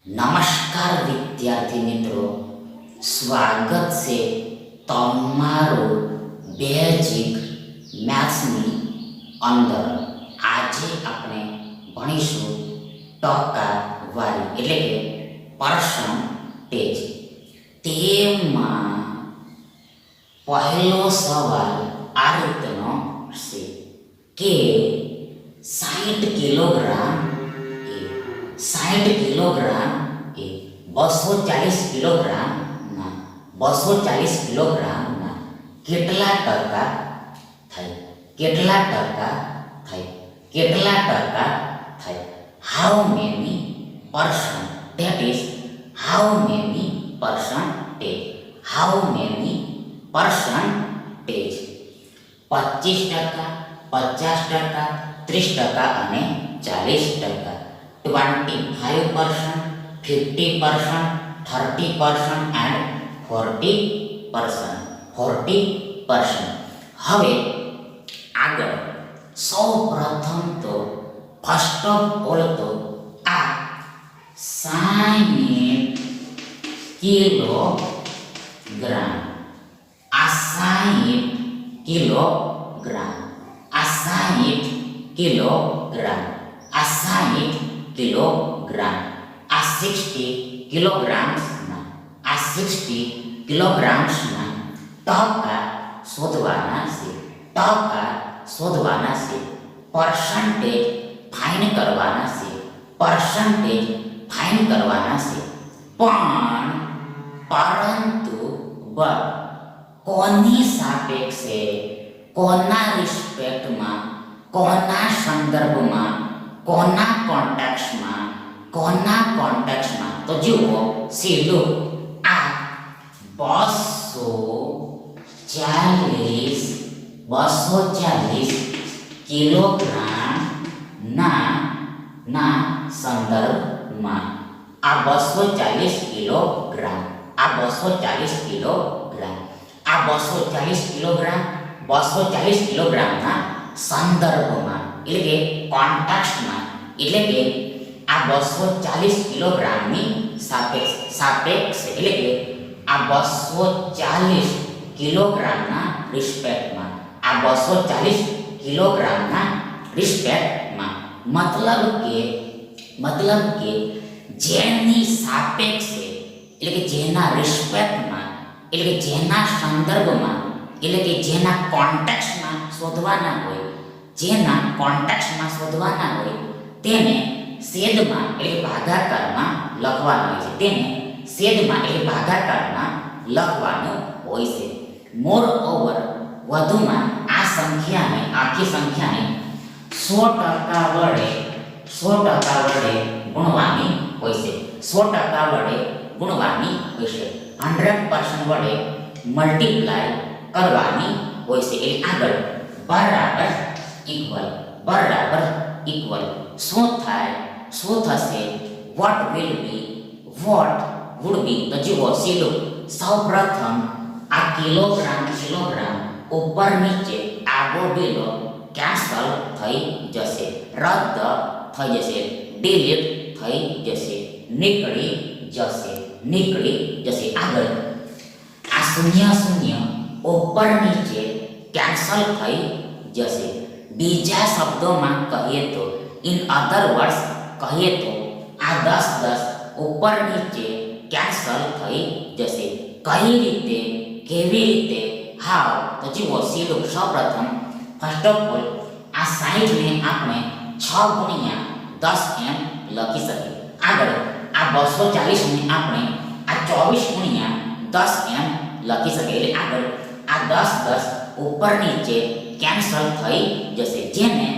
નમસ્કાર વિદ્યાર્થી મિત્રો, સ્વાગત છે તમારું બેઝિક મેથ્સની અંદર. આજે આપણે ભણીશું ટકાવારી એટલે કે પર્સન્ટેજ. તેમાં પહેલો સવાલ આ રીતનો છે કે 60 કિલોગ્રામ એ 60 કિલોગ્રામ એ 240 કિલોગ્રામના 240 કિલોગ્રામના કેટલા ટકા થાય? કેટલા ટકા થાય? કેટલા ટકા થાય? How many percent? That is how many percentage? How many percentage? 25%, 50%, 30% અને 40%. 25%, 50%, 30% and 40%. 40%. હવે આગળ સૌ પ્રથમ તો ફર્સ્ટ ઓફ ઓલ તો આ 60 કિલોગ્રામ, આ 60 કિલોગ્રામ, આ 60 કિલોગ્રામ, આ 60 કિલોગ્રામ, આ 60 કિલોગ્રામ્સના, આ 60 કિલોગ્રામ્સના ટકા શોધવાના છે. ટકા શોધવાના છે. પર્સન્ટેજ ફાઇન કરવાના છે. પર્સન્ટેજ ફાઇન કરવાના છે. પણ પરંતુ કોની સાપેક્ષે, કોના રિસ્પેક્ટમાં, કોના સંદર્ભમાં, કોના કોન્ટેક્સમાં, કોના કોન્ટેક્સમાં? તો જુઓ, સીધું આ 240 કિલોગ્રામ ના સંદર્ભમાં આ 240 કિલોગ્રામ, આ 240 કિલોગ્રામ, આ 240 કિલોગ્રામ, 240 કિલોગ્રામના સંદર્ભમાં એટલે કે કોન્ટેક્સમાં, એટલે કે આ 240 કિલોગ્રામની સાપેક્ષ એટલે કે આ 240 કિલોગ્રામના રિસ્પેક્ટમાં, આ 240 કિલોગ્રામના રિસ્પેક્ટમાં. મતલબ કે જેની સાપેક્ષે એટલે કે જેના રિસ્પેક્ટમાં, એટલે કે જેના સંદર્ભમાં, એટલે કે જેના કોન્ટેક્સમાં શોધવાના હોય, જેના કોન્ટેક્સમાં શોધવાના હોય તેને છેદમાં એટલે ભાગાકારમાં લખવાનું હોય છે. તેને છેદમાં એટલે ભાગાકારમાં લખવાનું હોય છે. મોર ઓવર, વધુમાં આ સંખ્યાને, આખી સંખ્યાને 100% વડે ગુણવાની હોય છે. 100% વડે ગુણવાની હોય છે. 100% વડે મલ્ટીપ્લાય કરવાની હોય છે. એટલે આગળ બરાબર ઇક્વલ શું થાય? શું થશે? What would be? તો જુઓ સીધું સૌપ્રથમ આ કિલોગ્રામ ઉપર નીચે આગો બેલો કેન્સલ થઈ જશે, રદ થઈ જશે, ડિલીટ થઈ જશે, નીકળી જશે. આગળ આ 0 ઉપર નીચે કેન્સલ થઈ જશે. બીજા શબ્દોમાં કહીએ તો, ઇન અધર વર્ડ્સ કહીએ તો આ 10 ઉપર નીચે કેન્સલ થઈ જશે. કઈ રીતે? કેવી રીતે? હાવ? તો જુઓ સીધું સૌપ્રથમ ફર્સ્ટ ઓફ ઓલ આ 60 ને આપણે 6 ગુણ્યા 10 એમ લખી શકીએ. આગળ આ 240 ને આપણે આ 24 ગુણ્યા 10 એમ લખી શકીએ. એટલે આગળ આ 10 ઉપર નીચે કેન્સલ થઈ જશે, જેને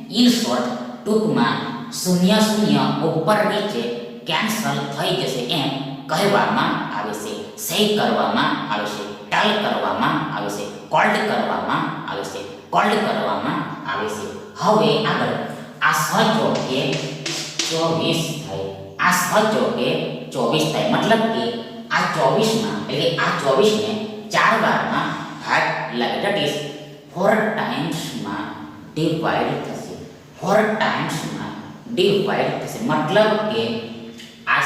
ઇન શોર્ટ ટૂંકમાં 0 ઉપર નીચે કેન્સલ થઈ જશે એમ કહેવામાં આવે છે. સહી કરવામાં આવે છે, ટાલ કરવામાં આવે છે, કોલ્ડ કરવામાં આવે છે. હવે આગળ આ 6 ચોકે 24 થાય. આ 6 ચોકે 24 થાય. મતલબ કે આ 24માં એટલે આ 24 ને 4 વારમાં ભાગ લાગે. ધેટ ઇઝ 4 ટાઈમ્સમાં ડિવાઈડ થશે. 4 ટાઈમ્સમાં ડિવાઈડ થશે. મતલબ કે આ 6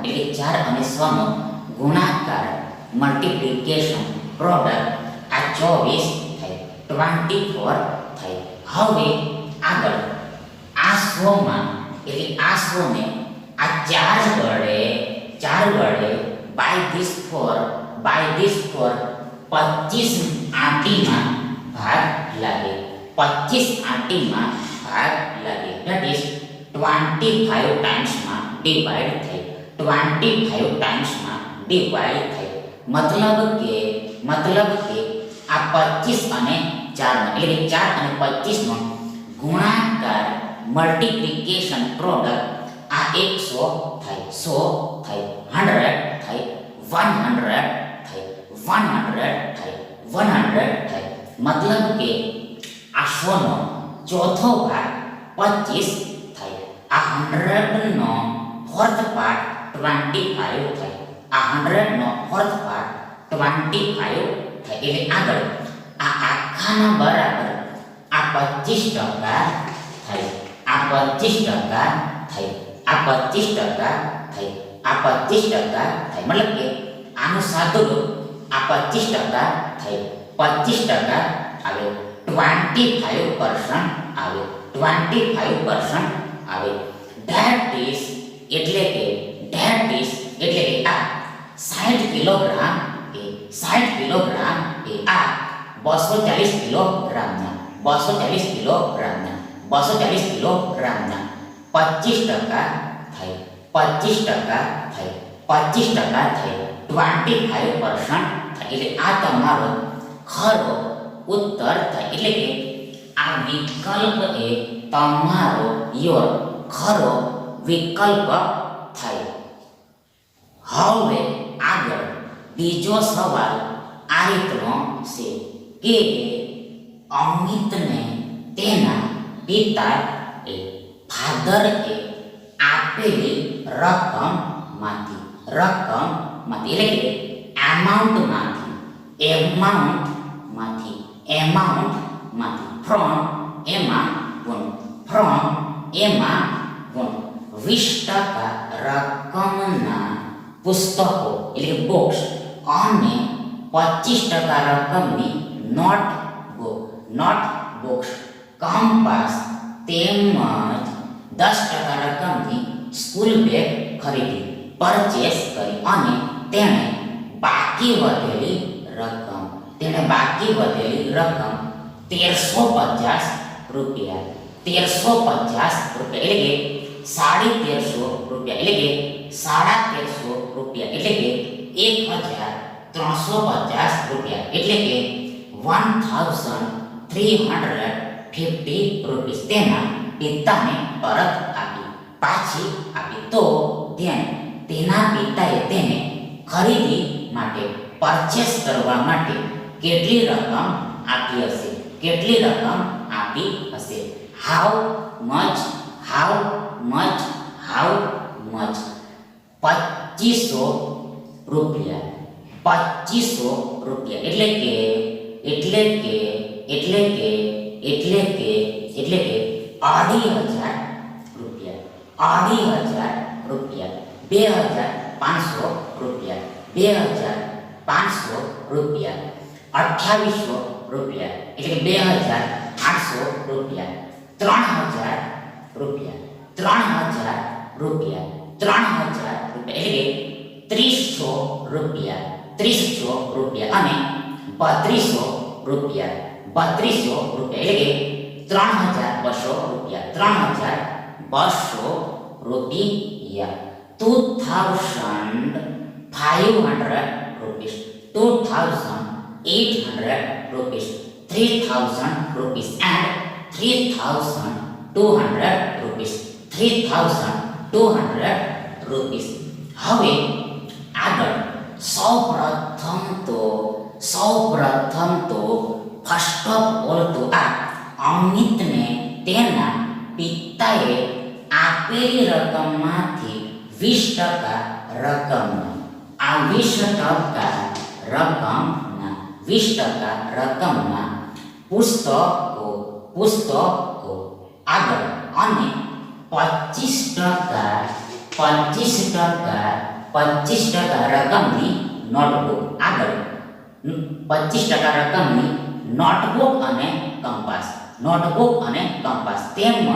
એટલે 4 અને 6 નો ગુણાકાર મલ્ટીપ્લિકેશન પ્રોડક્ટ આ 24 થાય, 24 થાય. હવે આગળ આ 100 માં એટલે આ 100 ને આ 4 વડે બાય ધીસ 4 25 આંટીમાં ભાગ લાગે, 25 આંટીમાં ભાગ લાગે. ધેટ ઇઝ 25 ટાઈમ્સમાં ડિવાઈડ થાય, 25 ટાઈમ્સમાં ડિવાઈડ થાય. મતલબ કે આ 25 અને 4 એટલે 4 અને 25 નો ગુણાકાર મલ્ટીપ્લિકેશન પ્રોડક્ટ આ 100 થાય, 100 થાય, 100 થાય, 100 થાય, 100 થાય, 100 થાય. મતલબ કે આ 100 નો ચોથો ભાગ 25 થાય, આ 100 નો ફોર્થ પાર્ટ 25 થાય, આ 100 નો ફોર્થ પાર્ટ 25 થાય. એટલે આગળ આ આખાના બરાબર આ 25% થાય, આ 25% થાય, આ 25% થાય, આ 25% થાય. મતલબ કે આનું સાદુરૂપ આ 25% થાય, 25% આવે, 25% આવે, 25% આવે. ધેટ ઇઝ એટલે કે આ 60 કિલોગ્રામ એ 60 કિલોગ્રામ એ આ 240 કિલોગ્રામના 240 કિલોગ્રામના 240 કિલોગ્રામના 25% થાય, 25% થાય, 25% થાય, 25% થાય. એટલે આ તમારો ખરો ઉત્તર થાય. એટલે કે આ વિકલ્પ એ તમારો ખરો વિકલ્પ થાય. હવે આગળ બીજો સવાલ આ રીતનો છે કે અમિતને તેના પિતા એ ફાધર એ આપેલી રકમમાંથી એટલે કે એમાઉન્ટમાંથી ફ્રોમ એમાં ગુણ 20% રકમના પુસ્તકો એટલે બુક્સ અને 25% રકમની નોટબુક્સ, કંપાસ તેમજ 10% રકમની સ્કૂલ બેગ ખરીદી પરચેસ કરી અને તેણે બાકી વધેલી રકમ 1350 રૂપિયા એટલે કે 1350 રૂપિયા એટલે કે 1350 રૂપિયા એટલે કે 1350 રૂપિયા એટલે કે 1350 રૂપિયા તેના પિતાને પરત પાછી આપી. તો તેના પિતાએ તેને ખરીદી માટે પરચેસ કરવા માટે કેટલી રકમ આપી હશે? હાઉ મચ 2500 રૂપિયા એટલે કે 2500 રૂપિયા 2500 રૂપિયા 2500 રૂપિયા 2800 રૂપિયા એટલે કે 2800 રૂપિયા 3000 રૂપિયા 3000 રૂપિયા 3000 રૂપિયા એટલે કે 300 રૂપિયા અને 3200 રૂપિયા એટલે કે 3200 રૂપિયા 3200 રૂપિયા 2500 rupees 2800 rupees 3000 rupees and 3200 rupees 3200 rupees. હવે આગળ સૌપ્રથમ તો ફર્સ્ટ ઓફ ઓલ તો આ અમિતને તેના પિતાએ આપેલી રકમમાંથી 20% રકમના પુસ્તકો આગળ અને 25% 25% રકમની નોટબુક. આગળ 25% રકમની નોટબુક અને કંપાસ. નોટબુક અને કંપાસ તેમજ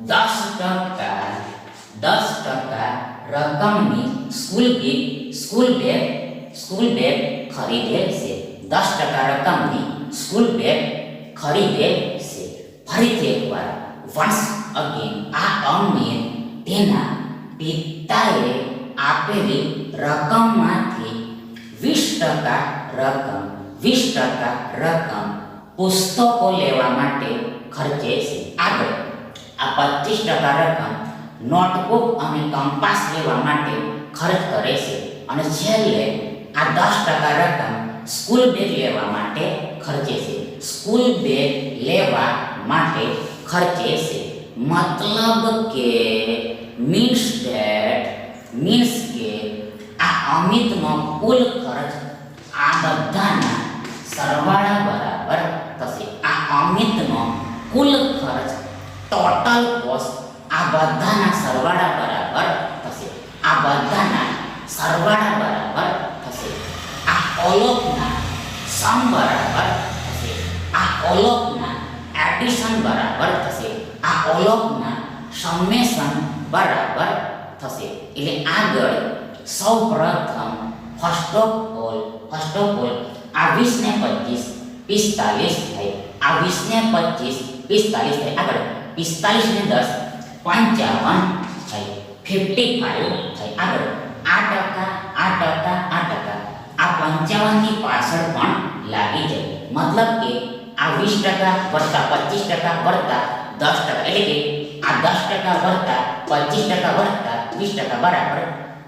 10% રકમની સ્કૂલ બેગ ખરીદે છે. 10% રકમની સ્કૂલ બેગ ખરીદે છે. ફરીથી એકવાર વન્સ અગેન આ અમીર તેના પિતાએ આપેલી રકમમાંથી 20% રકમ પુસ્તકો લેવા માટે ખર્ચે છે. આગળ આ 25% રકમ નોટબુક અને કંપાસ લેવા માટે ખર્ચ કરે છે અને છેલ્લે આ 10% રકમ સ્કૂલ બેગ લેવા માટે ખર્ચે છે. સ્કૂલ બેગ લેવા માટે ખર્ચે છે. મતલબ કે મીન્સ કે આ અમિતનો કુલ ખર્ચ આ બધાના સરવાળા બરાબર થશે. આ અમિતનો કુલ ખર્ચ ટોટલ કોસ્ટ આ બધાના સરવાળા બરાબર થશે. આ બધાના સરવાળા બરાબર થશે. આ ઓલોકના સમ બરાબર થશે. આ ઓલોકના એડિશન બરાબર થશે. આ ઓલોકના સમેશન બરાબર થશે. એટલે આગળ સૌપ્રથમ ફર્સ્ટ ઓફ ઓલ આ 20 ને 25 45 થાય. આ 20 ને 25 45 થાય. આગળ 45 ને 10 55 થાય. 55 થાય. આગળ 8% આ 55 ની પાછળ પણ લાગી જાય. મતલબ કે આ 20% વત્તા 25% વત્તા 10% એટલે કે આ 10% વત્તા 25% વત્તા 20% બરાબર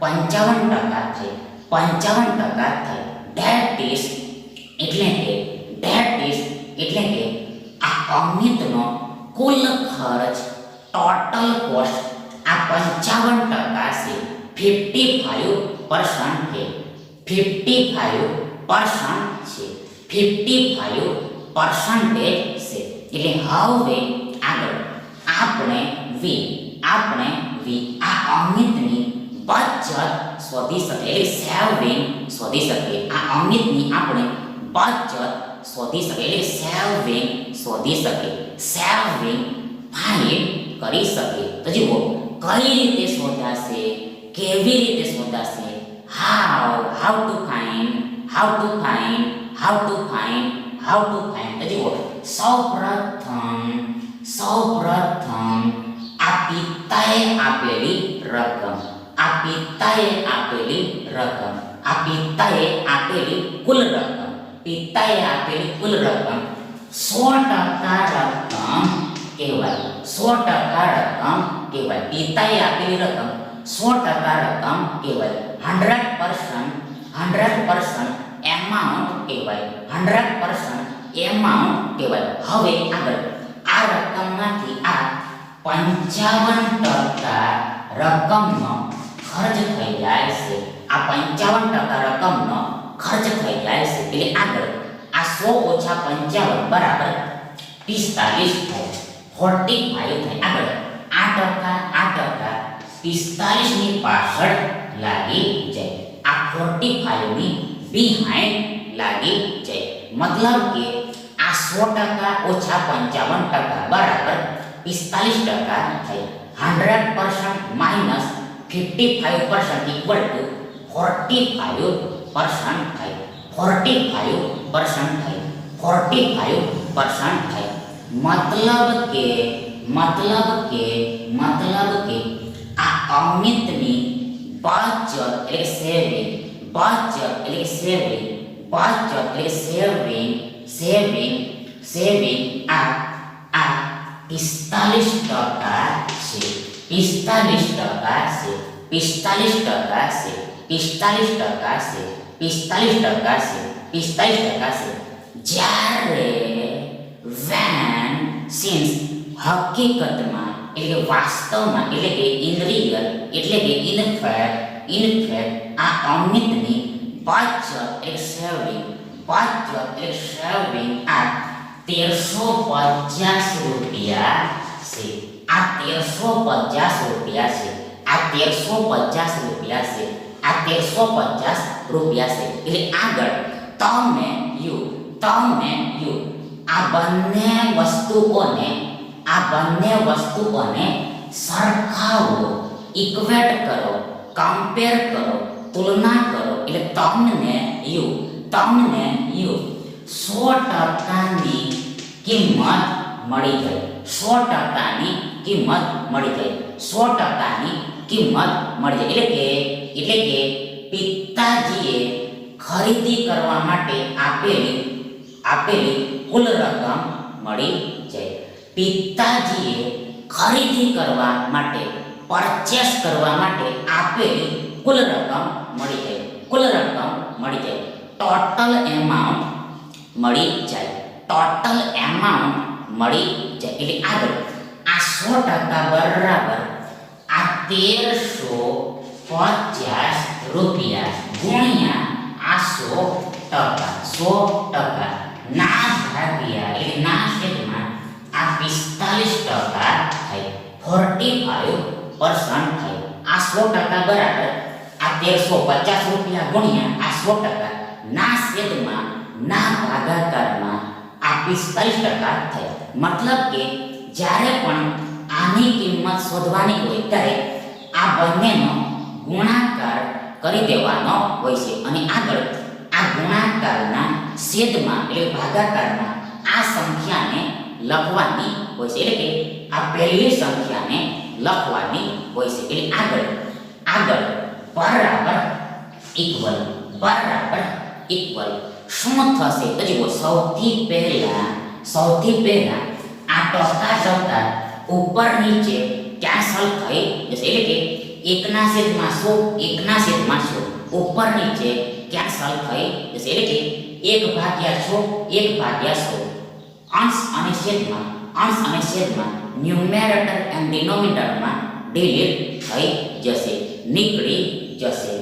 55% થાય. 55% થાય. ધેટ ઇઝ એટલે કે આ અમિતનો કુલ ખર્ચ ટોટલ કોસ્ટ આ 55% છે. 55% છે. 55% છે. એટલે હવે આગળ આપણે આ અમિતની બચત શોધી શકીએ. એટલે સેવિંગ શોધી શકીએ. આ અમિતની આપણે બચત શોધી શકીએ. એટલે સેવિંગ ફાઇન્ડ કરી શકીએ. તો જુઓ કઈ રીતે શોધાશે, કેવી રીતે શોધાશે, હાઉ ટુ ફાઇન્ડ. તો જુઓ સૌપ્રથમ આ પિતાએ આપેલી રકમ, કુલ રકમ 100% રકમ કહેવાય. 100% રકમ કહેવાય. પિતાએ આપેલી રકમ 100% રકમ કહેવાય. 100% એમાઉન્ટ કહેવાય. 100% એમાઉન્ટ કહેવાય. હવે આગળ આ રકમમાંથી આ 55% રકમનો ખર્ચ થઈ જાય છે. આ 55% રકમનો ખર્ચ થઈ જાય છે. એટલે આગળ આ 100 ઓછા 55 બરાબર 45 થાય. 45 થાય. આગળ 8% 45 ની પાછળ લાગી જાય. આ 45 ની બિહાઇન્ડ લાગી જાય. મતલબ કે આ 100% ઓછા 55% બરાબર 45% થાય. 100% માઇનસ 55% ઇક્વલ ટુ 45% થાય. 45% થાય. મતલબ કે આ અમિતની બચત એટલે સેવિંગ આ 45% જ્યારે when since હકીકતમાં એટલે વાસ્તવમાં એટલે કે in real એટલે કે in fact આ અમિતની બચત એટલે સેવિંગ આ 1350 રૂપિયા છે. આ 1350 રૂપિયા છે. આ 1350 રૂપિયા છે, આ 1350 રૂપિયા છે. એટલે આગળ તમે યુ આ બંને વસ્તુઓને સરખાવો, ઇક્વેટ કરો, કમ્પેર કરો, તુલના કરો. એટલે તમને યુ 100%ની કિંમત મળી ગઈ. 100%ની કિંમત મળી ગઈ. 100%ની કિંમત મળી ગઈ. એટલે કે પિતાજીએ ખરીદી કરવા માટે આપેલી કુલ રકમ મળી જાય. પિતાજીએ ખરીદી કરવા માટે, પરચેસ કરવા માટે આપેલી કુલ રકમ મળી જાય. ટોટલ એમાઉન્ટ મળી જાય. એટલે આગળ આ 100% બરાબર આ 1350 રૂપિયા ગુણ્યા આ 100% ના ભાગ્યા એટલે ના છેદમાં આ 45% થાય. 45% થાય. આ 100% બરાબર આ 1350 રૂપિયા ગુણ્યા આ 100% ના છેદમાં ના ભાગાકારમાં આ 45% થાય. મતલબ કે જ્યારે પણ આની કિંમત શોધવાની હોય ત્યારે આ બંનેનો ગુણાકાર કરી દેવાનો હોય છે અને આગળ આ ગુણાકારના છેદમાં એટલે ભાગાકારમાં આ સંખ્યાને લખવાની હોય છે. એટલે કે આ પહેલી સંખ્યાને લખવાની હોય છે. એટલે આગળ બરાબર ઇક્વલ શું થશે તો જુઓ, સૌથી પહેલા આ ટકા જતા ઉપર નીચે કેન્સલ થઈ જશે. એટલે કે 1/100 ઉપર નીચે કેન્સલ થઈ જશે. એટલે કે 1/100 અંશ અને છેદમાં ન્યુમેરેટર એન્ડ ડિનોમિનેટરમાં ડિલીટ થઈ જશે, નીકળી જશે.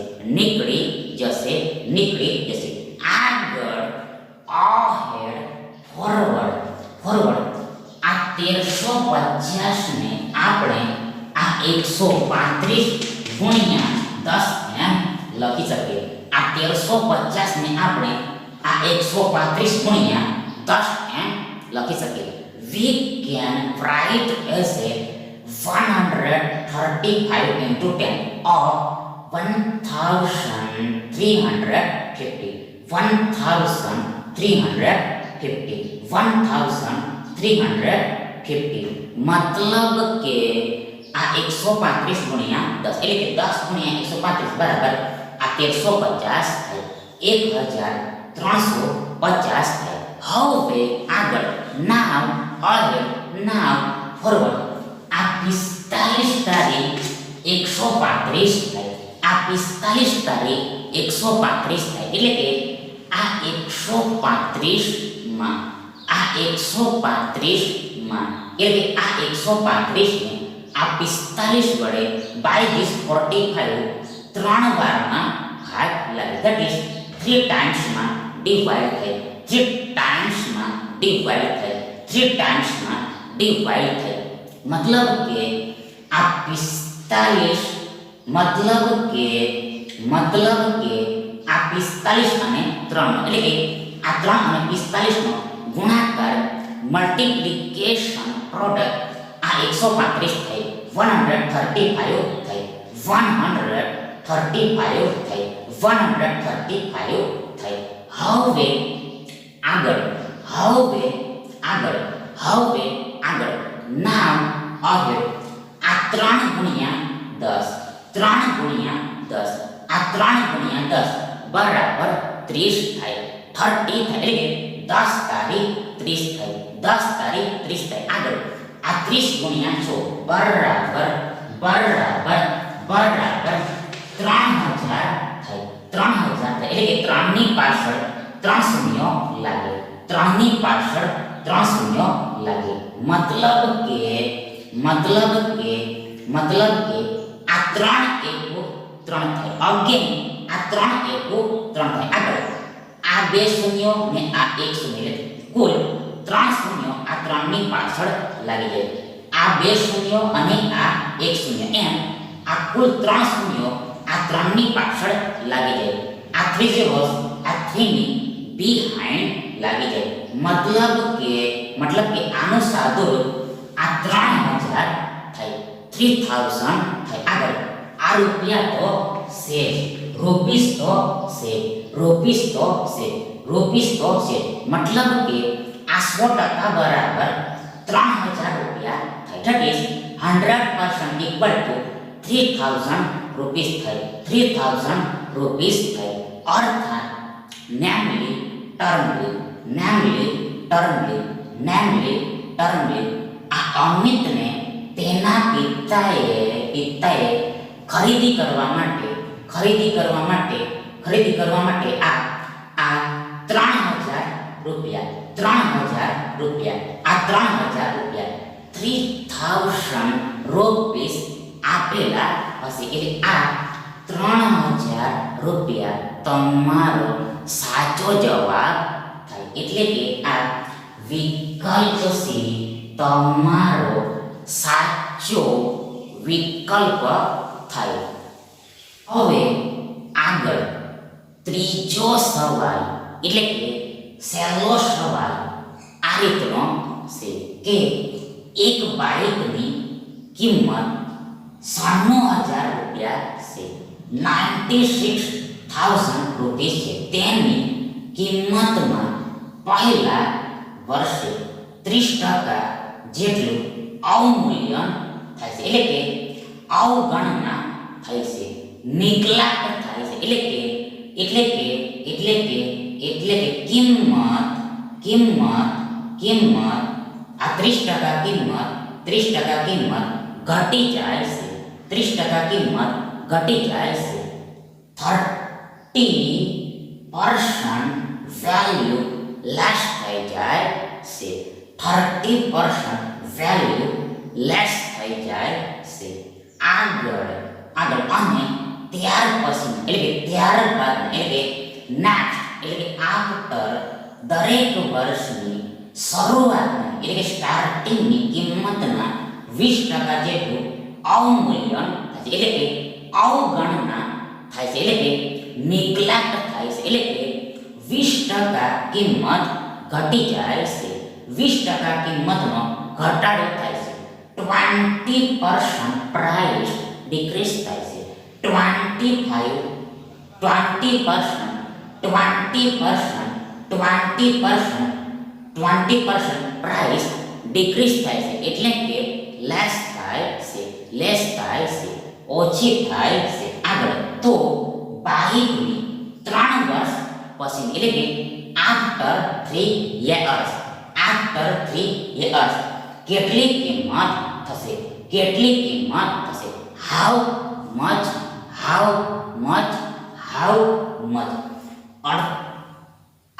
આગળ અહેડ ફોરવર્ડ આ 1350 ને આપણે આ 135 ગુણ્યા 10 એમ લખી શકીએ. આ 1350 ને આપણે આ 135 ગુણ્યા 10 એમ લખી શકીએ. We can write as a 135 into 10 or 1350. 1350 मतलब કે આ 135 ગુણ્યા 10 એટલે કે 10 ગુણ્યા 135 બરાબર આ 1350 થાય, 1350 થાય. હવે આગળ નાવ ફોરવર્ડ આ 45 તારીખ 135 થાય, આ 45 તારીખ 135 થાય. એટલે કે આ 135 માં એટલે કે આ 135 ને આ 45 વડે by this 45 ત્રણ વારમાં ભાગ લાગે. that is 3 times માં ડિવાઇડ થાય, 3 times માં ડિવાઇડ થાય. મતલબ કે આ 45 મતલબ કે આ 45 અને 3 એટલે કે આ 3 અને 45 નો ગુણાકાર મલ્ટીપ્લિકેશન પ્રોડક્ટ આ 135 થઈ, 135 થઈ, 135 થઈ. હવે આગળ નામ અહેડ આ 3 ગુણ્યા 10 આ 3 ગુણ્યા 10 બરાબર 30 થાય, 30 થાય. એટલે કે 10 તારીખ 30 થાય, 10 તારીખ 30 થાય. આગળ આ 30 ગુણ્યા 6 બરાબર 3000 થાય, 3000 થાય. એટલે કે 3 ની પાછળ 3 શૂન્ય લાગે, 3 ની પાછળ 3 શૂન્ય લાગે. મતલબ કે આ 3 એકુ 3 થાય. અગેન આ 3 એકુ 3 થાય. આગળ આ 2 શૂન્યો ને આ 1 શૂન્ય એટલે કુલ 3 શૂન્યો આ 3 ની પાછળ લાગી જાય. આ 2 શૂન્યો અને આ 1 શૂન્ય એમ આ કુલ 3 શૂન્યો આ 3 ની પાછળ લાગી જાય. આ 3 zeros આ 3 ની બિહાઇન્ડ લાગી જાય. મતલબ કે આનું સાદુરૂપ આ 3000 થાય, 3000 થાય. આગળ આ રૂપિયા તો છે, રૂપીસ તો છે, રૂપીસ તો છે, રૂપીસ તો છે. મતલબ કે આ 100% બરાબર 3000 રૂપિયા થાય. That is 100% equal to 3000 rupees થાય, 3000 રૂપીસ થાય. અર્થાત namely આ અમિતને તેના પિતાએ ખરીદી કરવા માટે આ 3000 રૂપિયા 3000 રૂપિયા આપેલા હશે. એટલે આ 3000 રૂપિયા તમારો સાચો જવાબ થાય. એટલે કે આ વિકલ્પ સી તમારો સાચો વિકલ્પ થાય. હવે આગળ ત્રીજો સવાલ એટલે કે સહેલો સવાલ આ રીતનો છે કે એક બાઇકની કિંમત 96,000 રૂપિયા છે, 96,000 રૂપીસ છે. તેની કિંમતમાં પહેલા વર્ષે 30% જેટલું અવમૂલ્યન થાય છે, એટલે કે અવગણના થાય છે, નિગ્લેક્ટ થાય છે. એટલે કે કિંમત આ 30% કિંમત ઘટી જાય છે, 30% કિંમત ઘટી જાય છે. 30% વેલ્યુ લેસ થઈ જાય છે, 30% વેલ્યુ લેસ થઈ જાય છે. આગળ અને ત્યાર પછી ત્યારબાદ આફ્ટર દરેક વર્ષની શરૂઆતની સ્ટાર્ટિંગની કિંમતના 20% જેટલું અવમૂલ્યન થાય છે, એટલે કે અવગણના થાય છે, એટલે કે નિગ્લેક્ટ થાય છે. એટલે કે 20% કિંમત ઘટી જાય છે, 20% કિંમતનો ઘટાડો થાય છે. 20% પ્રાઇસ ડિક્રીઝ થાય છે, 20% પ્રાઇસ ડિક્રીઝ થાય છે, એટલે કે લેસ થાય છે, ઓછી થાય છે. આગળ તો બાઇકની 3 વર્ષ પછી એટલે કે આફ્ટર 3 years કેટલી કિંમત થશે? હાઉ મચ આ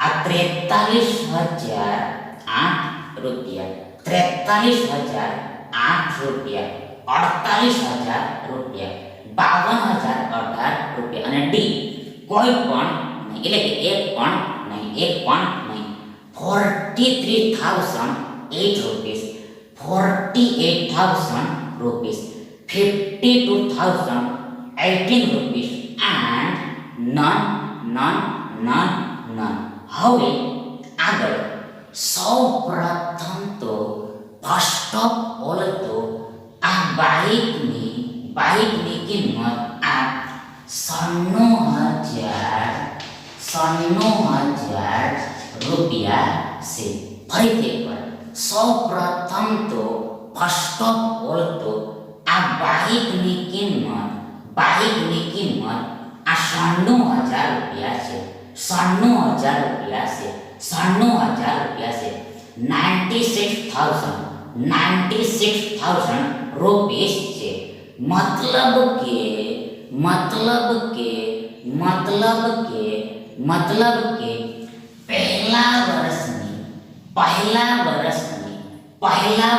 43,008 રૂપિયા, 43,008 રૂપિયા, 48,000 રૂપિયા, 52,018 રૂપિયા. અને ડી કોઈ પણ નહીં, એટલે કે એક પણ નહીં, 43,008 rupees, 48,000 rupees, 52,018 rupees and none. હવે આગળ સૌપ્રથમ તો ફર્સ્ટ ઓફ ઓલ તો આ બાઇકની કિંમત આ 96,000 રૂપિયા છે. ફરીથી એકવાર સૌપ્રથમ તો ફર્સ્ટ ઓફ ઓલ તો આ બાઇકની કિંમત આ 96,000 રૂપિયા છે, 96,000 રૂપીસ છે. મતલબ કે પહેલા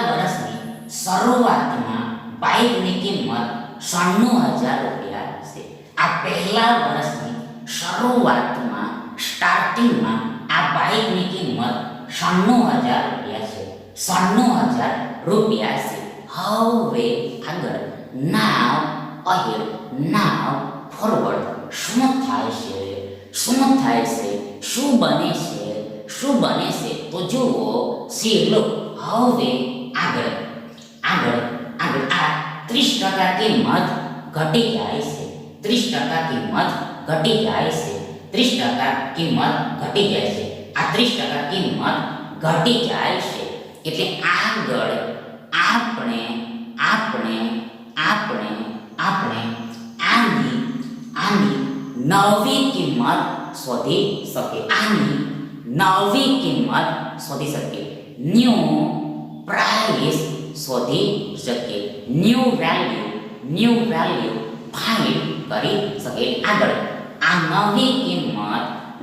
વર્ષની શરૂઆતમાં બાઇકની કિંમત 96,000 રૂપિયા છે. આ પહેલા વર્ષની શરૂઆતમાં સ્ટાર્ટિંગમાં આ બાઇકની કિંમત 96,000 રૂપિયા છે, 96,000 રૂપિયા છે. હવે આગળ નાવ ahead, now forward. શું થાય છે? શું થાય છે? શું બને છે? શું બને છે? તો જુઓ, see, look, હવે આગળ આગળ આગળ આ 30% કિંમત ઘટી જાય છે. 30% કિંમત ઘટી જાય છે. 30% કિંમત ઘટી જાય છે. આ 30% કિંમત ઘટી જાય છે એટલે આગળ આપણે આપણે આપણે આપણે આની આની નવી કિંમત શોધી શકીએ. આની નવી કિંમત શોધી શકીએ. ન્યૂ પ્રાઇસ શોધી શકીએ. ન્યૂ વેલ્યુ ફાઇન્ડ કરી શકીએ. આગળ આ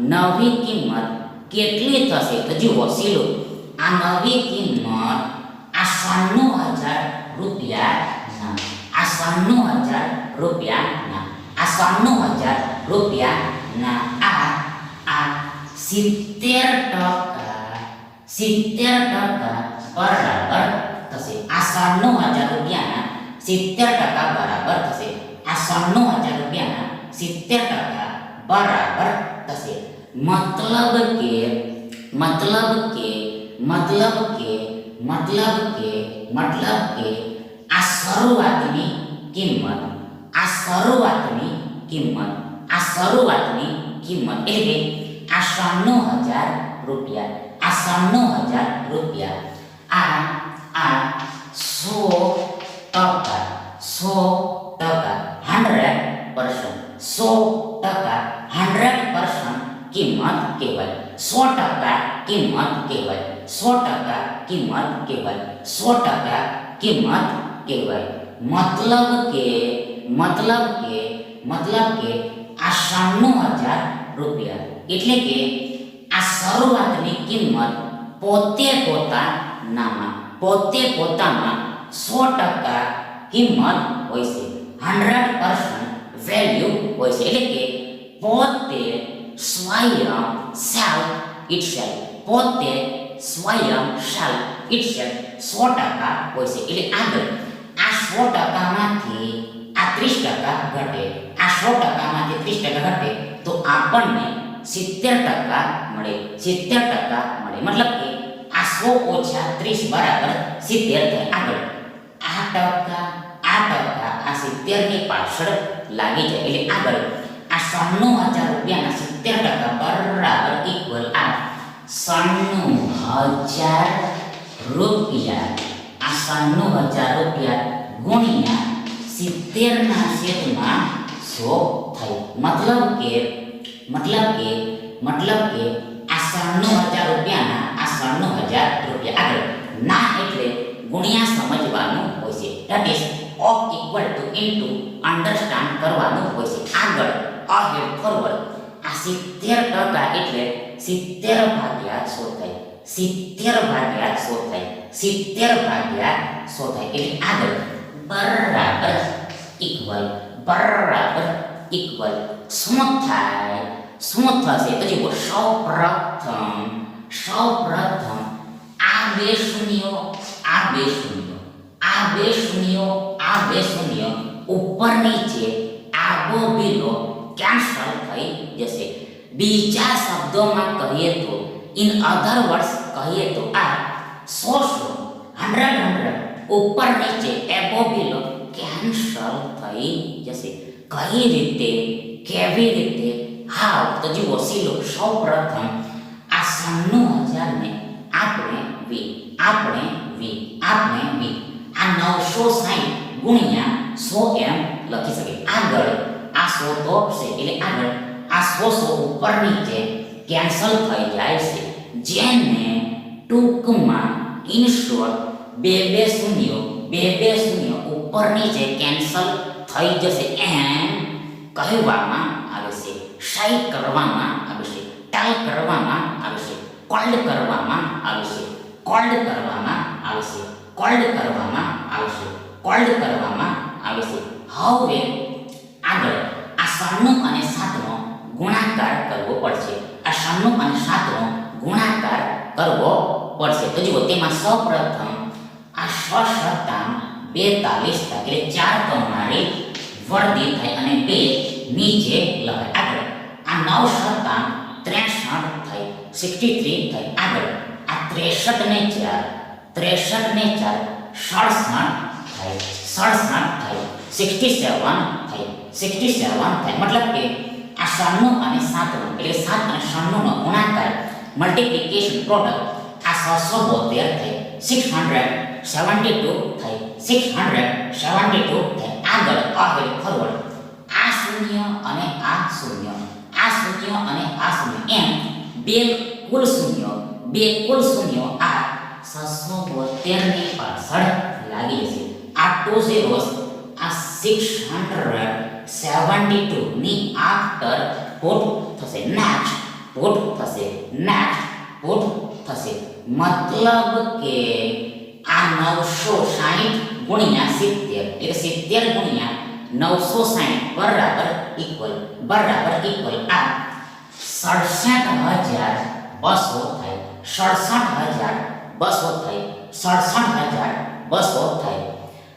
નવી કિંમત કેટલી થશે? તો જુઓ, સીલો આ નવી કિંમત આ 96,000 રૂપિયાના આ 96,000 રૂપિયાના આ 96,000 રૂપિયાના આ 70% બરાબર થશે. આ 96,000 રૂપિયાના 70% બરાબર થશે. આ 96,000 રૂપિયાના 70% બરાબર થશે. મતલબ કે આ શરૂઆતની કિંમત એટલે આ 96,000 રૂપિયા આ 96,000 રૂપિયા આ 100% કિંમત કહેવાય. 100% કિંમત કહેવાય. 100% કિંમત કહેવાય. 100% કિંમત કહેવાય. મતલબ કે આ 96,000 રૂપિયા એટલે કે આ શરૂઆતની કિંમત પોતે પોતામાં 100% કિંમત હોય છે. 100% વેલ્યુ હોય છે એટલે કે પોતે સ્વયં સેલ્ફ ઇટસેલ્ફ પોતે સ્વયં સેલ્ફ ઇટસેલ્ફ 100% હોય છે. એટલે આગળ આ 100% માંથી આ 30% ઘટે. આ 100% માંથી 30% ઘટે તો આપણને 70% મળે. 70% મળે મતલબ કે આ 100 ઓછા 30 બરાબર 70 થાય. આગળ આ ટકા આ 70 ની પાછળ લાગી જાય એટલે આગળ આ 96,000 રૂપિયાના 70% બરાબર ઇક્વલ આ 96,000 રૂપિયા. આ 96,000 રૂપિયા ગુણ્યા 70 ના છેદમાં 100 થાય. મતલબ કે આ 96,000 રૂપિયાના આ 96,000 રૂપિયા આગળ ના એટલે ગુણ્યા સમજવાનું હોય છે. That ease of equal to into understand કરવાનું હોય છે. આગળ અહેડ ફોરવર્ડ આ 70% એટલે 70 ભાગ્યા 100 થાય. 70 ભાગ્યા 100 થાય. 70 ભાગ્યા 100 થાય એટલે આગળ બરાબર ઇક્વલ શું થાય? શું થશે? તો જુઓ, સૌપ્રથમ આ બે શૂન્યો ઉપર નીચે આગો બીલો કેન્સલ થઈ જશે. બીજા શબ્દોમાં કહીએ તો ઇન અધર વર્ડ્સ કહીએ તો આ 100 ઉપર નીચે એબો બીલો કેન્સલ થઈ જશે. કઈ રીતે? કેવી રીતે? હાવ? તો જુઓ, સીલો સૌપ્રથમ આ 96,000 ને આપણે વી આ 960 ગુણ્યા 100 એમ લખી શકીએ. આગળ આ 100 તો છે એટલે આગળ આ 100 ઉપર નીચે કેન્સલ થઈ જાય છે. જેને ટૂંકમાં ઇન શોર્ટ બે શૂન્યો ઉપર નીચે કેન્સલ થઈ જશે એમ કહેવામાં આવે છે. શાઈ કરવામાં આવે છે. ટાલ કરવામાં આવે છે. કોલ્ડ કરવામાં આવે છે. હવે આગળ આ 96 અને 7 નો ગુણાકાર કરવો પડશે. આ 96 અને 7 નો ગુણાકાર કરવો પડશે. તો જુઓ, તેમાં સૌપ્રથમ આ 6 × 42 એટલે 4 તમારી વર્ધી થાય અને 2 નીચે લખાય. આગળ આ 9 સત્તા 63 થાય, 63 થાય. આગળ આ 63 ને 4 ને 4 67 થાય, 67 થાય, 67 થાય, 67 થાય. મતલબ કે આ 96 અને 7 એટલે 7 અને 96 નો ગુણાકાર મલ્ટીપ્લિકેશન પ્રોડક્ટ આ 672 થાય, 672 થાય, 672 થાય. આગળ આગળ ફોરવર્ડ આ શૂન્ય અને આ શૂન્ય, આ શૂન્ય અને આ શૂન્ય એમ બે કુલ શૂન્ય આ 672 ની પાછળ લાગી જશે. આ 2 zeros આ 672 ની આફ્ટર પુટ થશે, નેક્સ્ટ પુટ થશે, નેક્સ્ટ પુટ થશે. મતલબ કે આ 960 ગુણ્યા 70 એટલે 70 ગુણ્યા 960 બરાબર ઇક્વલ આ 67200 થાય, 67200 થાય, 67200 થાય.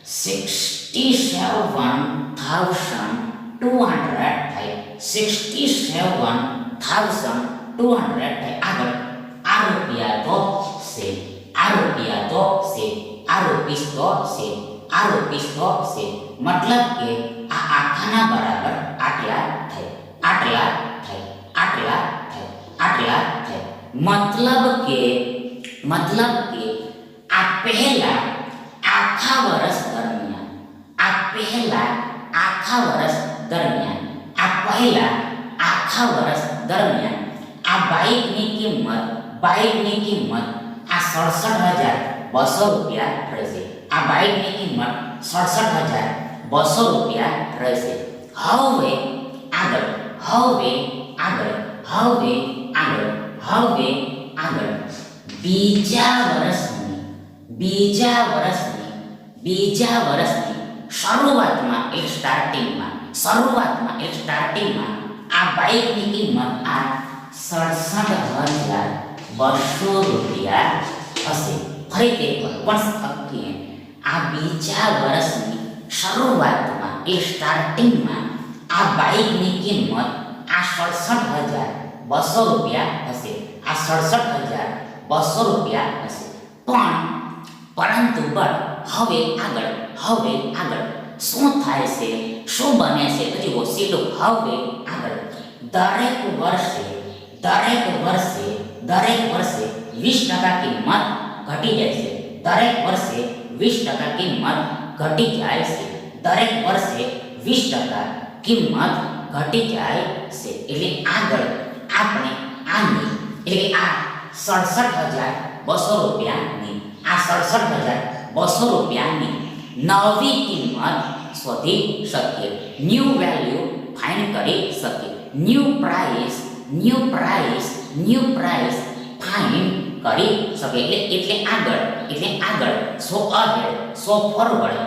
67,200 થાય, 67,200 થાય. આગળ આ રૂપિયા તો છે, આ રૂપિયા તો છે, આ રૂપીસ તો છે, આ રૂપીસ તો છે. મતલબ કે આ આખાના બરાબર આટલા થાય, આટલા થાય, આટલા થાય, આટલા થાય. મતલબ કે આ પહેલા આખા વર્ષ દરમિયાન, આ પહેલા આખા વર્ષ દરમિયાન, આ પહેલા આખા વર્ષ દરમિયાન આ બાઇકની કિંમત આ 67,200 રૂપિયા રહેશે. આ બાઇકની કિંમત 67,200 રૂપિયા રહેશે. હવે આગળ બીજા વર્ષની શરૂઆતમાં એક સ્ટાર્ટિંગમાં આ બાઇકની કિંમત આ 67,200 રૂપિયા હશે. ફરીથી once again આ બીજા વર્ષની શરૂઆતમાં એ સ્ટાર્ટિંગમાં આ બાઇકની કિંમત આ 67,200 રૂપિયા હશે. આ 67,200 રૂપિયા હશે. પરંતુ હવે આગળ શું થાય છે, શું બને છે તો જુઓ સીધું. હવે આગળ દરેક વર્ષે 20% કિંમત ઘટી જાય છે. દરેક વર્ષે 20% કિંમત ઘટી જાય છે. દરેક વર્ષે 20% કિંમત ઘટી જાય છે. એટલે આગળ આપણે આની એટલે આ 67,200 રૂપિયાની આ 67,200 રૂપિયાની નવી કિંમત શોધી શકીએ, ન્યૂ વેલ્યુ ફાઇન્ડ કરી શકીએ, ન્યૂ પ્રાઇસ ફાઇન્ડ કરી શકીએ. એટલે આગળ સો અહેડ સો ફોરવર્ડ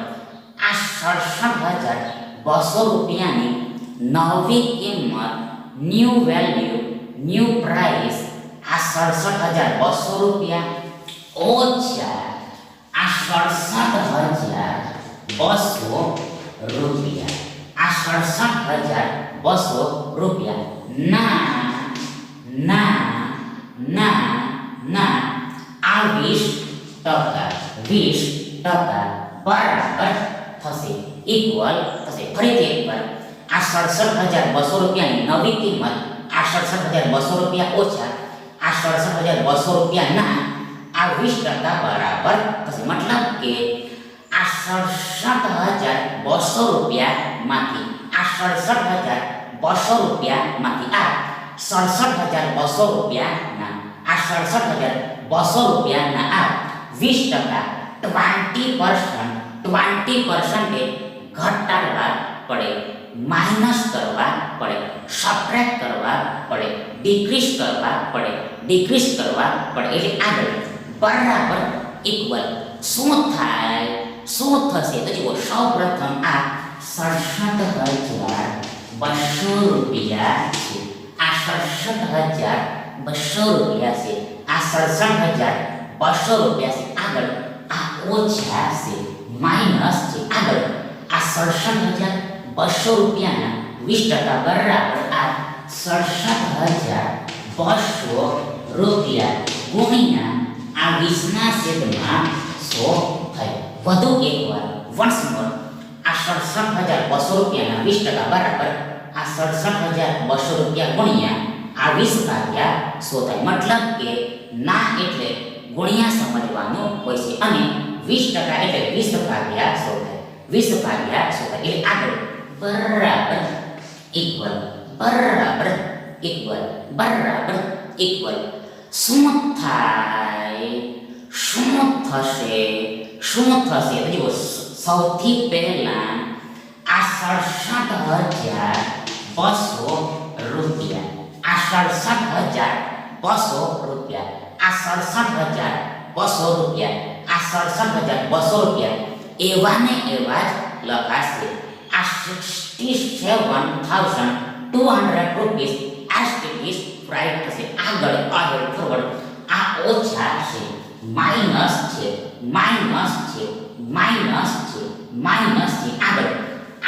આ 67,200 રૂપિયાની નવી કિંમત, ન્યૂ વેલ્યુ, ન્યૂ પ્રાઇસ આ 67,200 રૂપિયા ઓછા આ 67,200 રૂપિયા, આ 67,200 રૂપિયા ના આ 20% બરાબર થશે, ઇક્વલ થશે. ફરીથી એકવાર આ 67,200 રૂપિયાની નવી કિંમત આ 67,200 રૂપિયા ઓછા આ 67,200 રૂપિયા ના આ 20% બરાબર થશે. મતલબ કે આ 67,200 રૂપિયામાંથી આ 67,200 રૂપિયામાંથી આ 67,200 રૂપિયાના આ 67,200 રૂપિયાના આ 20% 20% ઘટાડવા પડે, માઇનસ કરવા પડે, સબટ્રેક્ટ કરવા પડે, ડિક્રીઝ કરવા પડે. એટલે આગળ બરાબર ઇક્વલ શું થશે તો જુઓ. સૌપ્રથમ આ 67,200 રૂપિયા છે, આ 67,200 રૂપિયા છે, આ 67,200 રૂપિયા છે. આગળ આ ઓછા છે, માઇનસ છે. આગળ આ 67,200 રૂપિયાના 20% બરાબર આ 67,200 રૂપિયા ગુણ્યા આ 20ના છેદમાં 100 થાય. વધુ એકવાર વન્સ મોર આ 67,200 રૂપિયાના 20% બરાબર આ 67,200 રૂપિયા ગુણ્યા આ 20 ભાગ્યા 100 થાય. મતલબ કે ના એટલે ગુણ્યા સમજવાનું હોય છે અને 20% એટલે 20 ભાગ્યા 100 થાય. 20 ભાગ્યા 100 થાય એટલે આગળ બરાબર ઇક્વલ બરાબર ઇક્વલ બરાબર ઇક્વલ શું થાય? શું થશે? શું થશે? તો જુઓ, સૌથી પહેલા આ 67,200 રૂપિયા આ 67,200 રૂપિયા આ 67,200 રૂપિયા આ 67,200 રૂપિયા એવા ને એવા જ લખાશે. આ 67,200 rupees as it is right થશે. આગળ આગળ ફોરવર્ડ આ ઓછા છે, માઇનસ છે, માઇનસ છે, માઇનસ છે, માઇનસ છે. આગળ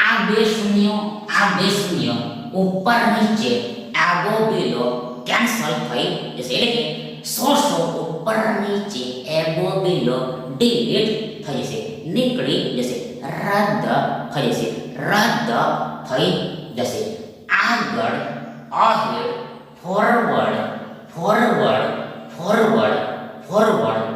આ બે શૂન્યો ઉપર નીચે આગો બેલો કેન્સલ થઈ જશે. એટલે કે 100 ઉપર નીચે એબો બેલો ડિલીટ થઈ જશે, નીકળી જશે, રદ થઈ જશે, રદ થઈ જશે. આગળ ahead forward forward forward forward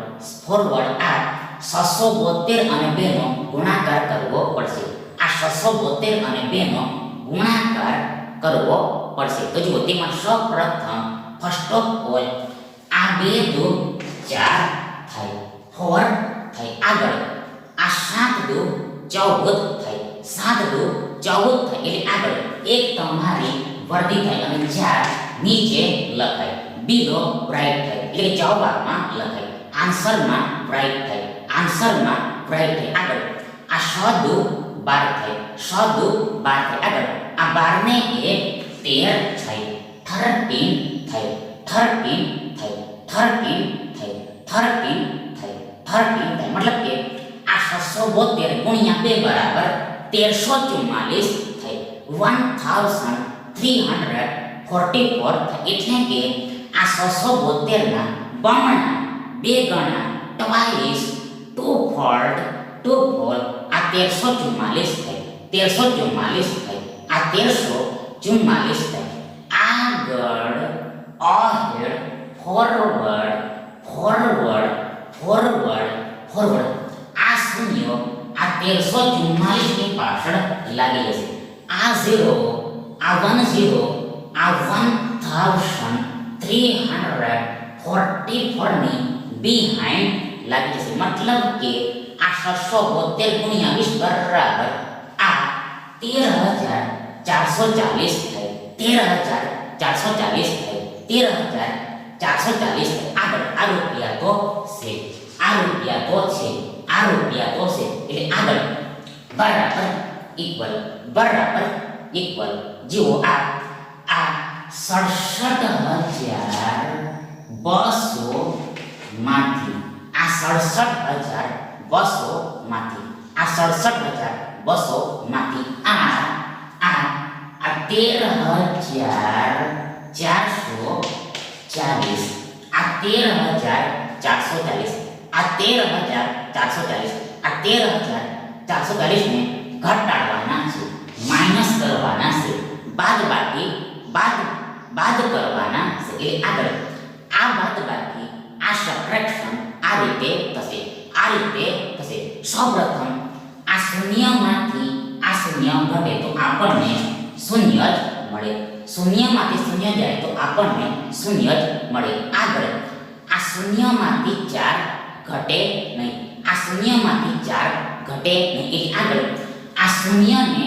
forward આ 672 અને 2 નો ગુણાકાર કરવો પડશે. આ 672 અને 2 નો ગુણાકાર કરવો પડશે. તો જુઓ, તેમાં સૌપ્રથમ ફર્સ્ટ ઓફ ઓલ આ 2 દુ 4 થાય, 4 થાય. આગળ આ 7 દુ 14 થાય, 7 દુ 14 થાય. એટલે આગળ એક તમારી વર્ધી થાય અને 4 નીચે લખાય, બીલો બ્રાઇટ થાય. એટલે કે જવાબમાં લખાય, આન્સરમાં બ્રાઇટ થાય, આન્સરમાં બ્રાઇટ થાય. આગળ આ 6 દુ 12 થાય, 6 દુ 12 થાય. આગળ આ 12 ને એ 13 થાય, 13 થાય, 13 થાય, 13 થાય, 13 થાય, 13 થાય. મતલબ કે આ 672 ગુણ્યા 2 બરાબર 1344 થાય, 1344 થાય. એટલે કે આ 672 ના બમણા 2 ગણા ટ્વાઇસ ટુફોલ્ડ આ 1344 થાય, 1344 થાય, આ 1344 થાય. આગળ ahead forward forward forward forward આ શૂન્યો આ 1344 ની પાછળ લાગી જશે. આ 0 આ 10 આ 1344 ની બિહાઇન્ડ લાગી જશે. મતલબ કે આ 672 ગુણ્યા 20 બરાબર આ 13,440 થાય, 13,440 થાય, 13,440 થાય. આગળ આ રૂપિયા તો છે, આ રૂપિયા તો છે, આ રૂપિયા તો છે. એટલે આગળ બરાબર ઇક્વલ બરાબર ઇક્વલ. જુઓ, આ 67,200 માંથી આ 67,200 માંથી આ 67,200 માંથી આ 13,440 આ 13,440 આ 13,440 આ 13,440 ને ઘટાડવાના છે, માઈનસ કરવાના છે, બાદબાકી બાદ કરવાના છે. એટલે આગળ આ બાદબાકી આ સબટ્રેક્શન આ રીતે થશે, આ રીતે થશે. સૌપ્રથમ આ શૂન્યમાંથી આ શૂન્ય ઘટે તો આપણને શૂન્ય જ મળે, શૂન્યમાંથી શૂન્ય જાય તો આપણને શૂન્ય જ મળે. આગળ આ શૂન્યમાંથી 4 ઘટે નહીં, આ શૂન્યમાંથી 4 ઘટે નહીં. એટલે આગળ આ શૂન્યને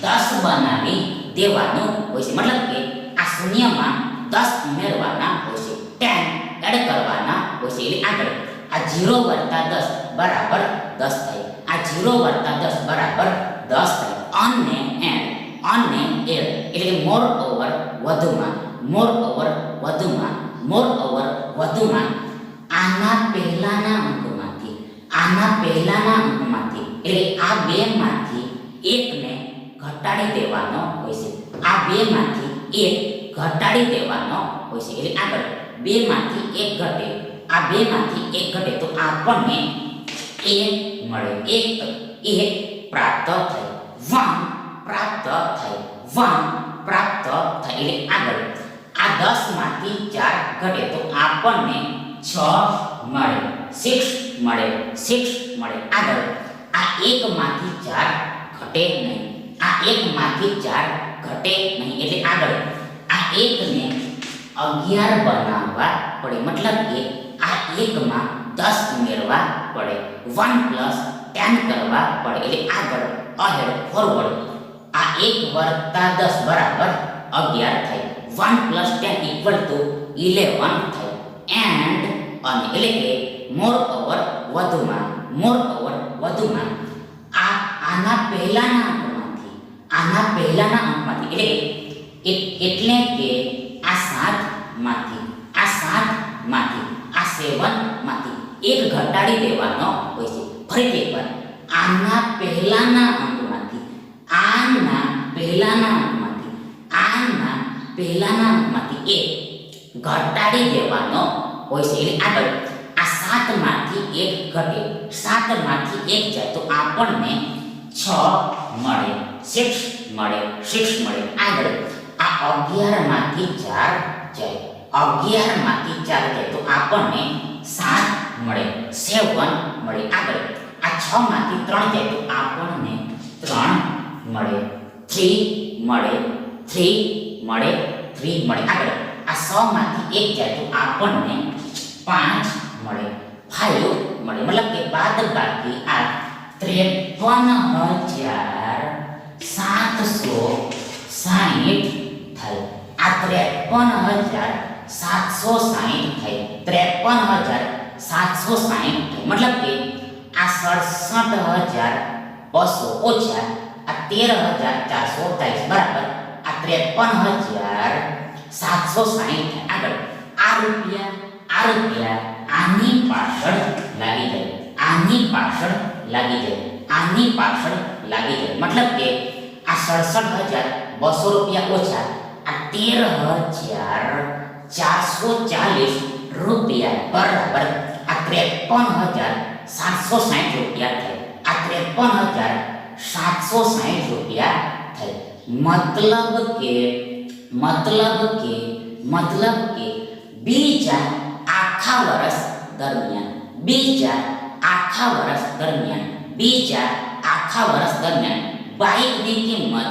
10 બનાવી દેવાનું હોય છે. મતલબ કે આ શૂન્યમાં 10 ઉમેરવાના હોય છે, 10 એડ કરવાના હોય છે. એટલે આગળ આ 0 વત્તા 10 બરાબર 10 થાય, આ 0 વત્તા 10 બરાબર 10 થાય. અને એડ એટલે કે મોર ઓવર વધુમાં, મોર ઓવર વધુમાં, મોર ઓવર વધુમાં આના પહેલાના અંકમાંથી એટલે આ બે માંથી એકને ઘટાડવા ઘટાડી દેવાનો હોય છે. આ બેમાંથી એક ઘટાડી દેવાનો હોય છે. એટલે આગળ બેમાંથી એક ઘટે, આ બેમાંથી એક ઘટે તો આપણને એક મળે. એક પ્રાપ્ત થાય, 1 પ્રાપ્ત થાય, 1 પ્રાપ્ત થાય. એટલે આગળ આ 10 માંથી 4 ઘટે તો આપણને 6 મળે, 6 મળે, 6 મળે. આગળ આ 1 માંથી 4 ઘટે નહીં, આ 1 માંથી 4 ઘટે નહીં. એટલે આગળ આ 1 ને 11 બનાવવા પડે, મતલબ કે આ 1 માં 10 ઉમેરવા પડે, 1 પ્લસ 10 કરવા પડે. એટલે આગળ અહેડ ફોરવર્ડ આ 1 વત્તા 10 બરાબર 11 થાય, 1 પ્લસ 10 ઇક્વલ ટુ 11 થાય. એન્ડ અને એટલે કે મોર ઓવર વધુમાં આના પહેલાના અંકમાંથી એટલે કે આ 7 માંથી આ 7 માંથી એક ઘટાડી દેવાનો હોય છે. ફરીથી એકવાર આના પહેલાના અંકમાંથી એક ઘટાડી દેવાનો હોય છે. એટલે આગળ આ 7 માંથી એક ઘટે, 7 માંથી એક જાય તો આપણને 6 મળે, 6 મળે, 6 મળે. આગળ આ 11 માંથી 4 જાય, 11 માંથી 4 જાય તો આપણને 7 મળે, 7 મળે. આગળ આ 6 માંથી 3 જાય તો આપણને 3 મળે, 3 મળે, 3 મળે, 3 મળે. આગળ આ 6 માંથી 1 જાય તો આપણને 5 મળે, 5 મળે. મતલબ કે બાદ બાકી આ 53,760 થાય. આ 53,760 થાય, 53,760 થાય. મતલબ કે આ 67,200 ઓછા આ 13,440 બરાબર આ 53,760 થાય. આગળ આ રૂપિયા આની પાછળ લાગી જાય, આની પાછળ લાગી જાય. મતલબ કે આ 67,200 રૂપિયા ઓછા આ 13,440 રૂપિયા બરાબર આ 53,760 રૂપિયા થાય. આ 53,760 રૂપિયા થાય. મતલબ કે બીજા આખા વર્ષ દરમિયાન બાઇકની કિંમત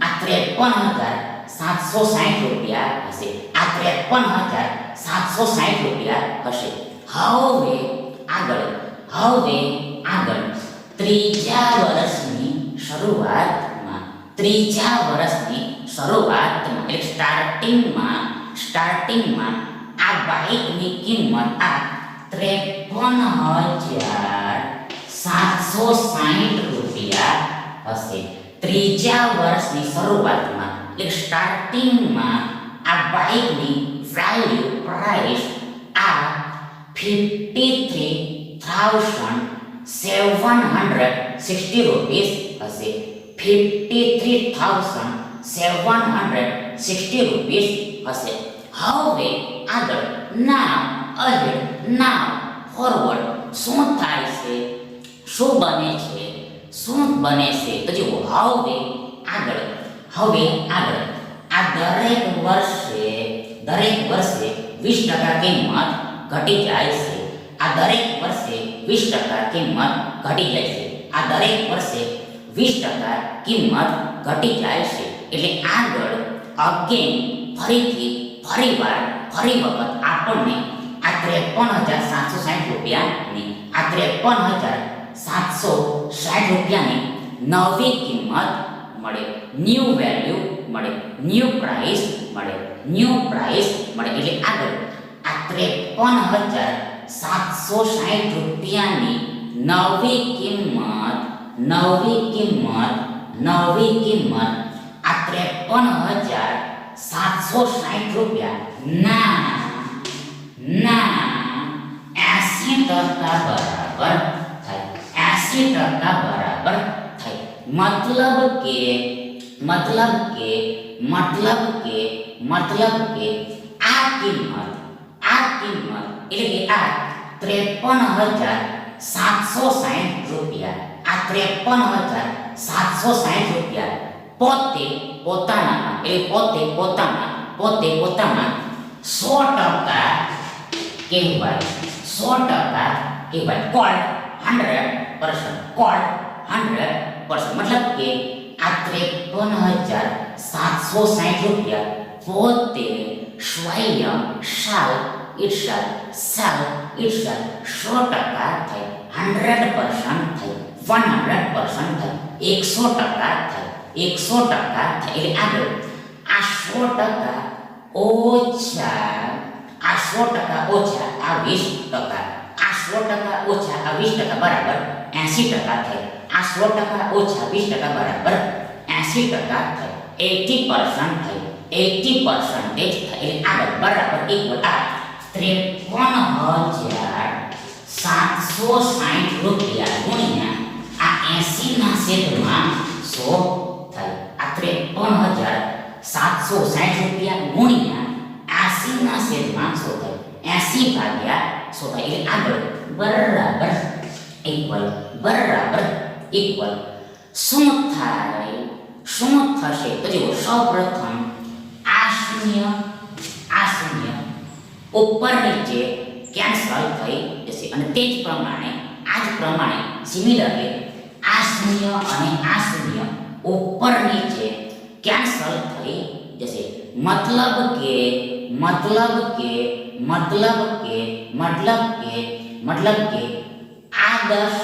આ 53,760 રૂપિયા હશે, આ 53,760 રૂપિયા હશે. હવે આગળ ત્રીજા વર્ષની શરૂઆતમાં એટલે સ્ટાર્ટિંગમાં આ બાઇકની કિંમત આ 53,760 રૂપિયા હશે. ત્રીજા વર્ષની શરૂઆતમાં એટલે સ્ટાર્ટિંગમાં આ બાઇકની પ્રાઇસ આ 53,760 રૂપિયા હશે. 53,760 રૂપિયા હશે. હવે આગળ નાવ ફોરવર્ડ શું થાય છે, શું બને છે તો જુઓ. હવે આગળ આ દરેક વર્ષે 20% કિંમત ઘટી જાય છે. આ દરેક વર્ષે 20% કિંમત ઘટી જાય છે. આ દરેક વર્ષે 20% કિંમત ઘટી જાય છે. એટલે આગળ અગેન ફરી વખત આપણને આ 53,760 રૂપિયાની આ 53,760 રૂપિયાની નવી કિંમત મળે, ન્યૂ વેલ્યુ મળે, ન્યૂ પ્રાઇસ મળે. એટલે આગળ આ 53,760 રૂપિયાની નવી કિંમત આ 53,760 રૂપિયા ના 80% બરાબર થાય. 80% 80% બરાબર થાય. મતલબ કે મતલબ કે મતલબ કે મતલબ કે આ કિંમત એટલે કે આ 53,760 રૂપિયા, આ 53,760 રૂપિયા પોતે પોતાના 100% કહેવાય. 100% કહેવાય. કોલ 100%. કોલ 100%. મતલબ કે આ 53,760 રૂપિયા પોતે સ્વયં itself 100% થાય, 100% થાય, 100% થાય, 100% થાય, 100% થાય. એટલે આગળ આ 100% ઓછા આ 100% ઓછા આ 20%, આ 100% ઓછા આ 20% બરાબર 80% થાય. આ 100% ઓછા 20% બરાબર 80% થાય, 80% થાય, 80% થાય. એટલે આગળ બરાબર ઇક્વલ આ 53,760 રૂપિયા ગુણ્યા આ 80 ના છેદમાં 100 થાય. આ 53,760 રૂપિયા ગુણ્યા 80 ના છેદમાં 100 થાય. 80 ભાગ્યા 100 થાય. એટલે આગળ બરાબર ઇક્વલ શું થાય? શું થશે? તો જુઓ, સૌપ્રથમ આ શૂન્ય ઉપર નીચે કેન્સલ થઈ જશે અને તે જ પ્રમાણે સિમિલરલી આ શૂન્ય અને આ શૂન્ય ઉપર નીચે કેન્સલ થઈ જશે. મતલબ કે આ 10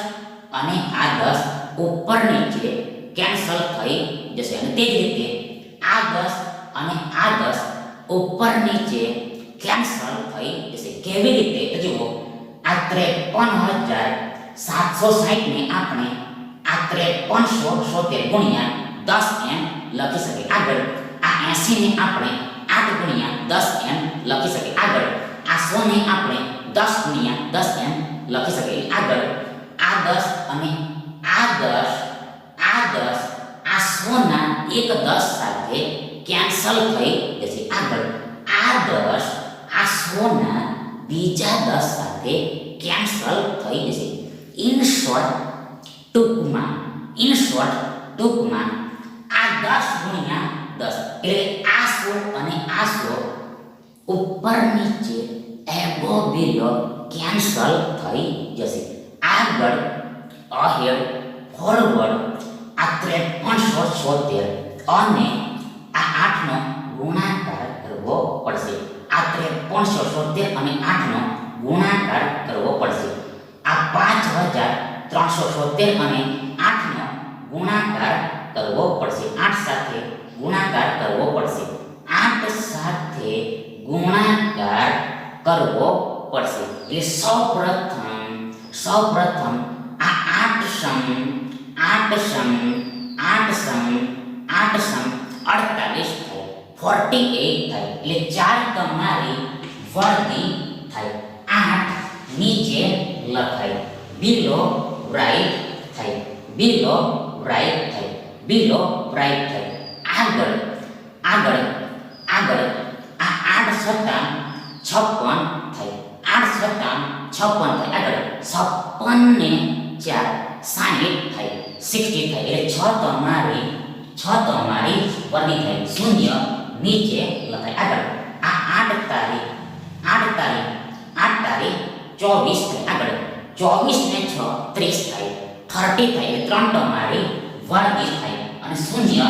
અને આ 10 ઉપર નીચે કેન્સલ થઈ જશે અને તે જ રીતે આ 10 અને આ 10 ઉપર નીચે કેન્સલ થઈ જશે. કેવી રીતે? તો જુઓ, આ 53,760 ને આપણે આ 5370 ગુણ્યા 10 એમ લખી શકીએ. આગળ આ 80 ને આપણે 8 ગુણ્યા 10 એમ લખી શકીએ. આગળ આ 100 ને આપણે 10 ગુણ્યા 10 એમ લખી શકીએ. આગળ આ 10 અને આ 10 આ 100 ના એક 10 સાથે કેન્સલ થઈ જશે. આગળ આ 10 આ 100 ના બીજા 10 સાથે કેન્સલ થઈ જશે. ઇન શોર્ટ ટૂંકમાં આ 10 ગુણ્યા 10 એટલે આ 100 અને આ 100 ઉપર નીચે એબો બિલો કેન્સલ થઈ જશે. આગળ અહેડ ફોરવર્ડ આ 5370 અને આ 8 નો ગુણાકાર કરવો પડશે. આ 5370 અને 8 નો ગુણાકાર કરવો પડશે. આ 5370 અને 8 નો ગુણાકાર કરવો પડશે. 8 સાથે ગુણાકાર કરવો પડશે. 8 સાથે ગુણાકાર કરવો પડશે. એટલે સૌપ્રથમ આ 8 સમ 48 થાય, 48 થાય, એટલે 4 તમારી વર્દી થાય. 8 નીચે લખાય, બિલો રાઈટ થાય, આગળ આ 8 સત્તા 56 થાય, 8 સત્તા 56 થાય. આગળ 56 ને 4 60 થાય, 60 થાય, એટલે 6 તમારી વર્દી થાય. શૂન્ય નીચે લખાય. આગળ આ 8 તારીખ 24 થાય. આગળ 24 ને 6 30 થાય, 30 થાય, એટલે 3 તમારી વર્દી થાય અને શૂન્ય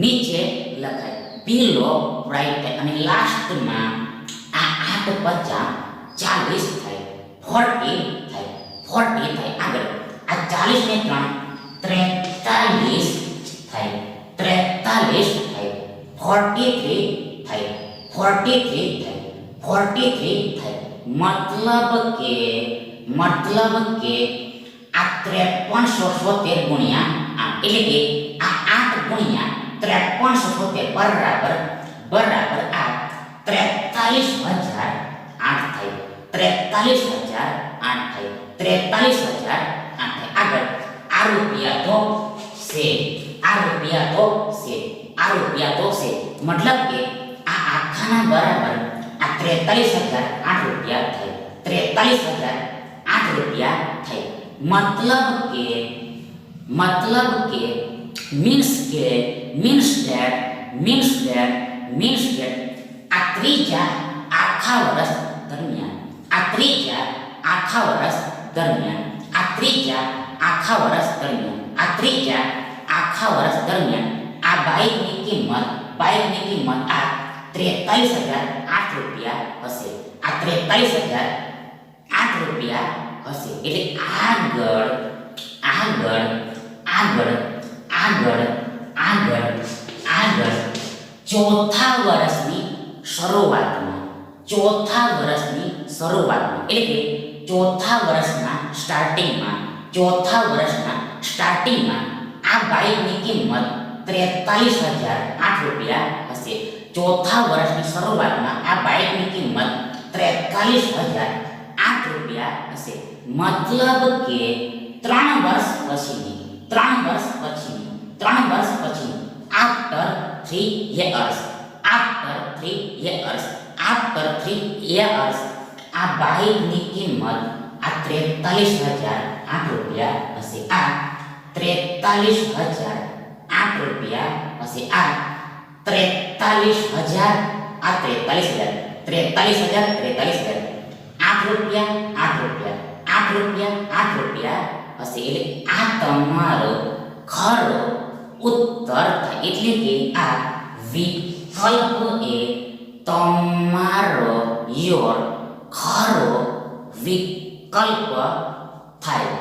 નીચે લખાય, બિલો રાઈટ થાય. અને લાસ્ટમાં આ 8 50 40 થાય, 40 થાય, 40 થાય. આગળ આ 40 ને 3 43 થાય, 43 થાય, 43 થાય, 43 થાય, 43 થાય. મતલબ કે આ 5370 ગુણ્યા 8 એટલે કે આ 8 ગુણ્યા 5370 બરાબર આ 43,008 થાય, 43,008 થાય, 43,008 આ થાય. આગળ આ રૂપિયા તો છે, આ રૂપિયા તો છે, આ રૂપિયા તો છે, મતલબ કે આ આખાના બરાબર આ 43,008 રૂપિયા થાય. 43,008 રૂપિયા થાય. મતલબ કે મીન્સ that આ ત્રીજા આખા વર્ષ દરમિયાન આ ત્રીજા આખા વર્ષ દરમિયાન આ બાઇકની કિંમત આ 43,008 રૂપિયા હશે. આ 43,008 રૂપિયા હશે. એટલે આગળ ચોથા વર્ષની શરૂઆતમાં એટલે કે ચોથા વર્ષના સ્ટાર્ટિંગમાં આ બાઇકની કિંમત 43,008 રૂપિયા હશે. ચોથા વર્ષની શરૂઆતમાં આ બાઇકની કિંમત 43,008 રૂપિયા હશે. મતલબ કે 3 વર્ષ પછીની after 3 years આ બાઇકની કિંમત આ 43,008 રૂપિયા હશે. આ 43,008 રૂપિયા હશે. આ 43,000 આ 43,000 8 રૂપિયા હશે. એટલે આ તમારો ખરો ઉત્તર થાય. એટલે કે આ વિકલ્પ એ તમારો યોર ખરો વિકલ્પ થાય.